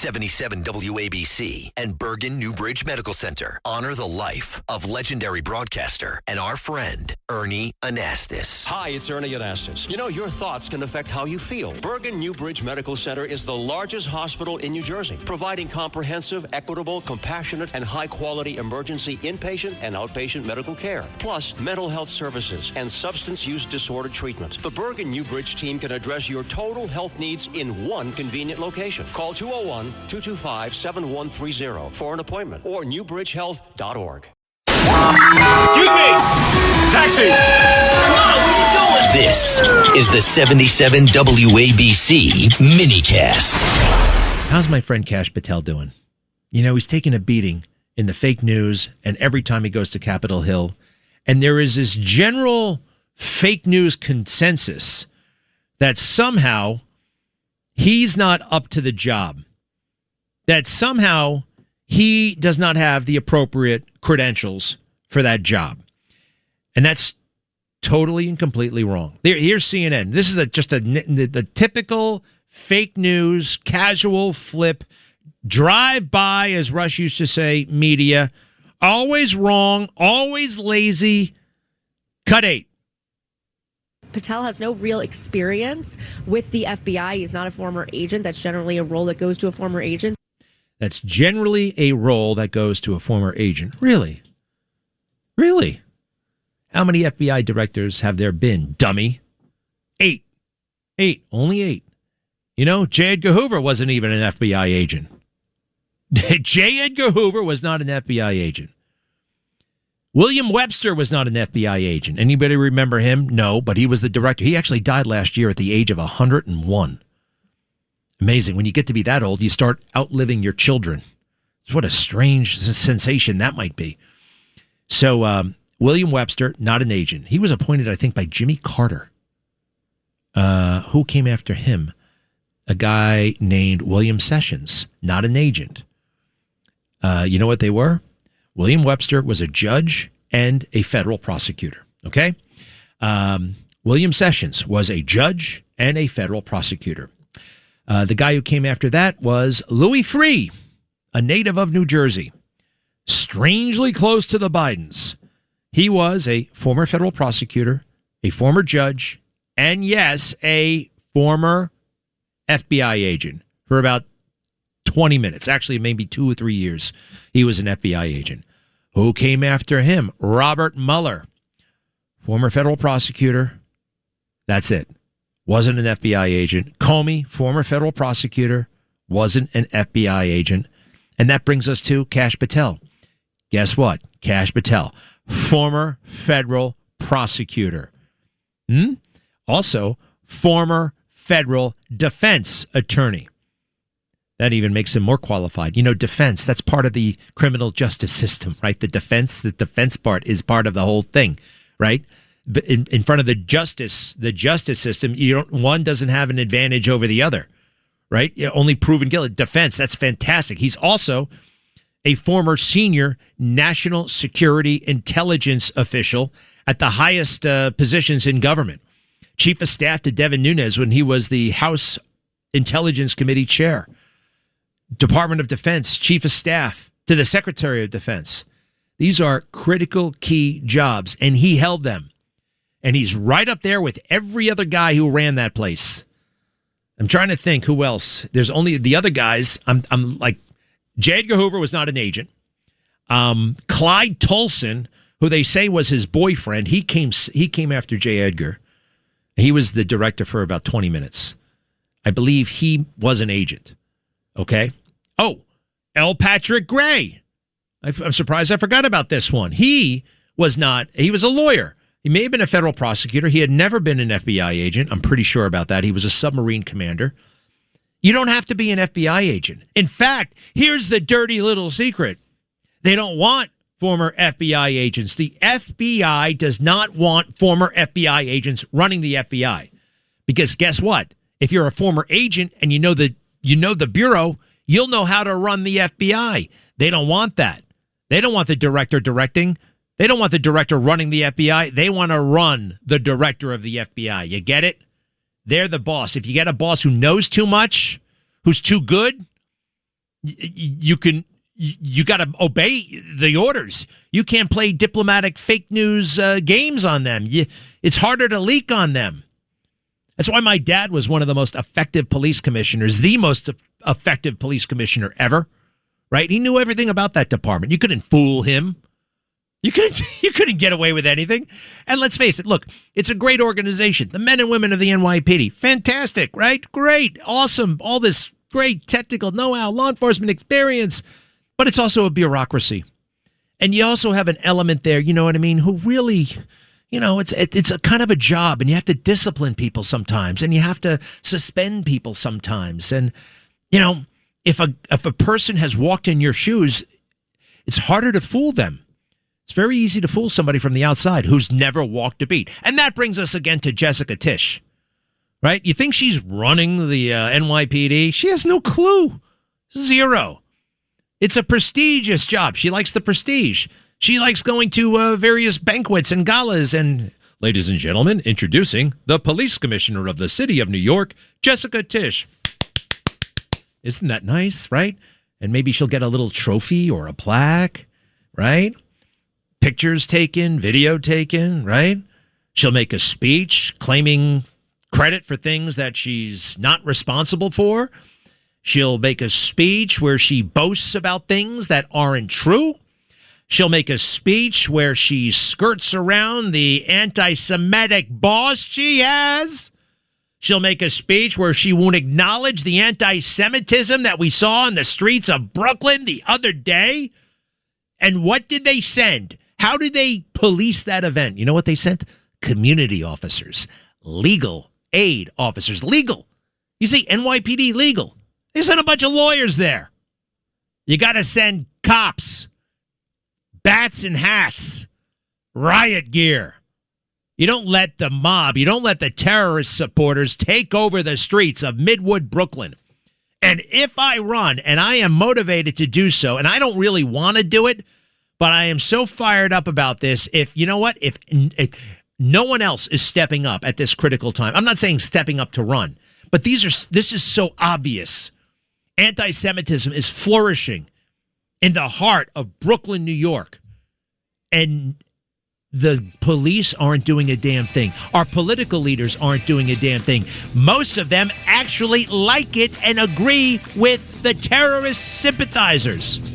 77 WABC and Bergen Newbridge Medical Center honor the life of legendary broadcaster and our friend, Ernie Anastas. Hi, it's Ernie Anastas. You know, your thoughts can affect how you feel. Bergen Newbridge Medical Center is the largest hospital in New Jersey, providing comprehensive, equitable, compassionate, and high-quality emergency inpatient and outpatient medical care, plus mental health services and substance use disorder treatment. The Bergen Newbridge team can address your total health needs in one convenient location. Call 201-225-7130 for an appointment or newbridgehealth.org. Excuse me! Taxi! Come on, what are you doing? This is the 77 WABC minicast. How's my friend Kash Patel doing? You know, he's taking a beating in the fake news and every time he goes to Capitol Hill. And there is this general fake news consensus that somehow he's not up to the job, that somehow he does not have the appropriate credentials for that job. And that's totally and completely wrong. Here's CNN. This is the typical fake news, casual flip, drive-by, as Rush used to say, media. Always wrong, always lazy. Cut 8. Patel has no real experience with the FBI. He's not a former agent. That's generally a role that goes to a former agent. That's generally a role that goes to a former agent. Really? Really? How many FBI directors have there been, dummy? 8. 8. Only 8. You know, J. Edgar Hoover wasn't even an FBI agent. J. Edgar Hoover was not an FBI agent. William Webster was not an FBI agent. Anybody remember him? No, but he was the director. He actually died last year at the age of 101. Amazing. When you get to be that old, you start outliving your children. What a strange sensation that might be. So, William Webster, not an agent. He was appointed, I think, by Jimmy Carter. Who came after him? A guy named William Sessions, not an agent. You know what they were? William Webster was a judge and a federal prosecutor, okay? William Sessions was a judge and a federal prosecutor. The guy who came after that was Louis Freeh, a native of New Jersey, strangely close to the Bidens. He was a former federal prosecutor, a former judge, and yes, a former FBI agent for about 20 minutes, actually maybe 2 or 3 years. He was an FBI agent. Who came after him? Robert Mueller, former federal prosecutor. That's it. Wasn't an FBI agent. Comey, former federal prosecutor, wasn't an FBI agent. And that brings us to Kash Patel. Guess what? Kash Patel, former federal prosecutor. Also, former federal defense attorney. That even makes him more qualified. You know, defense, that's part of the criminal justice system, right? The defense part is part of the whole thing, right? But in front of the justice system, one doesn't have an advantage over the other, right? Only proven guilty. Defense, that's fantastic. He's also a former senior national security intelligence official at the highest positions in government. Chief of staff to Devin Nunes when he was the House Intelligence Committee chair. Department of Defense, Chief of Staff to the Secretary of Defense. These are critical key jobs, and he held them. And he's right up there with every other guy who ran that place. I'm trying to think who else. There's only the other guys. I'm like, J. Edgar Hoover was not an agent. Clyde Tolson, who they say was his boyfriend, he came after J. Edgar. He was the director for about 20 minutes. I believe he was an agent. Okay. Oh, L. Patrick Gray. I'm surprised I forgot about this one. He was a lawyer. He may have been a federal prosecutor. He had never been an FBI agent. I'm pretty sure about that. He was a submarine commander. You don't have to be an FBI agent. In fact, here's the dirty little secret. They don't want former FBI agents. The FBI does not want former FBI agents running the FBI. Because guess what? If you're a former agent and you know the Bureau, you'll know how to run the FBI. They don't want that. They don't want the director directing. They don't want the director running the FBI. They want to run the director of the FBI. You get it? They're the boss. If you get a boss who knows too much, who's too good, You got to obey the orders. You can't play diplomatic fake news games on them. It's harder to leak on them. That's why my dad was one of the most effective police commissioners, the most effective police commissioner ever, right? He knew everything about that department. You couldn't fool him. You couldn't get away with anything. And let's face it, look, it's a great organization. The men and women of the NYPD, fantastic, right? Great, awesome, all this great technical know-how, law enforcement experience, but it's also a bureaucracy. And you also have an element there, you know what I mean, who really, it's a kind of a job, and you have to discipline people sometimes, and you have to suspend people sometimes. And, if a person has walked in your shoes, it's harder to fool them. It's very easy to fool somebody from the outside who's never walked a beat. And that brings us again to Jessica Tisch, right? You think she's running the NYPD? She has no clue. Zero. It's a prestigious job. She likes the prestige. She likes going to various banquets and galas. And ladies and gentlemen, introducing the police commissioner of the city of New York, Jessica Tisch. Isn't that nice, right? And maybe she'll get a little trophy or a plaque, right? Pictures taken, video taken, right? She'll make a speech claiming credit for things that she's not responsible for. She'll make a speech where she boasts about things that aren't true. She'll make a speech where she skirts around the anti-Semitic boss she has. She'll make a speech where she won't acknowledge the anti-Semitism that we saw in the streets of Brooklyn the other day. And what did they send? How did they police that event? You know what they sent? Community officers, legal aid officers, legal. You see, NYPD legal. They sent a bunch of lawyers there. You got to send cops, bats and hats, riot gear. You don't let the mob, you don't let the terrorist supporters take over the streets of Midwood, Brooklyn. And if I run, and I am motivated to do so, and I don't really want to do it, but I am so fired up about this. If no one else is stepping up at this critical time, I'm not saying stepping up to run, but this is so obvious. Anti-Semitism is flourishing in the heart of Brooklyn, New York. And the police aren't doing a damn thing. Our political leaders aren't doing a damn thing. Most of them actually like it and agree with the terrorist sympathizers.